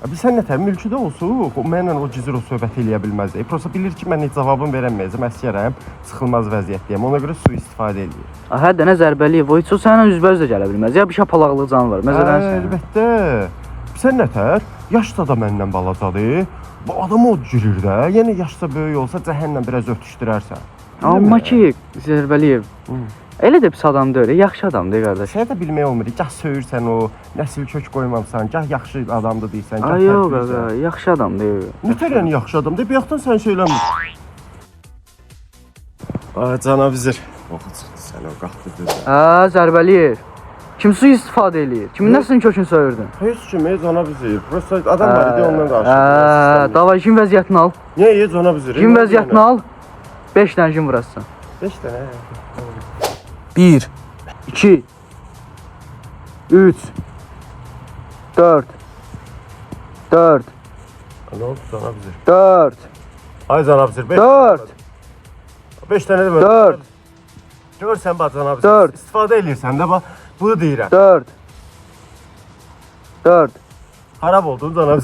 Bilsən nətər mülküdə olsuq, mənlə o gizir o söhbət eləyə bilməz. Prosta bilir ki, mən heç cavabını verəməyəcəm, əsgərəm, çıxılmaz vəziyyətdəyəm. Ona görə sui-istifadə eləyir. Hə də nə Zərbəliyev, o heç o səninlə üzbəüz də gələ bilməz. Ya bir şapalaqlıq can var. Məsələn sən. Əlbəttə. Bilsən nətər? Yaşca da məndən balacadır. Bu adam o girir də. Yəni yaşca böyük olsa cəhənnəm biraz ötüşdürərsən. Amma ki, Zərbəliyev. Elə də pis adam deyil, yaxşı adamdır qardaş. Şey də bilmək olmur. Gah söyürsən o, nəsil kök qoymamısan, gah yaxşı adamdır deyirsən, gah Ay yox qaqa, yaxşı adamdır. Nətər yəni yaxşı adamdır? Bir yaxdan sən söyləmir. Ay canavizir. Oxucu sən o qalxdı. Hə, Zərbəliyev. Kim sui-istifadə eləyir? Kimin nəsinin kökünü söyürdün? Heç kim, canavizir. Prosta adam var idi ondan danışır. Hə, davay kim vəziyyətini al. Niyə canavizir? Kim vəziyyətini al. 5 dənə kim vurasın. 5 dənə. 1 2 3 4 4 Nə oldu canavizir? 4 Ay canavizir 5. 4 5 dənə də 4 Görsən bax canavizir. 4 İstifadə eləyirsən də bax. Bunu deyirəm. 4 4 Xarab oldun canavizir.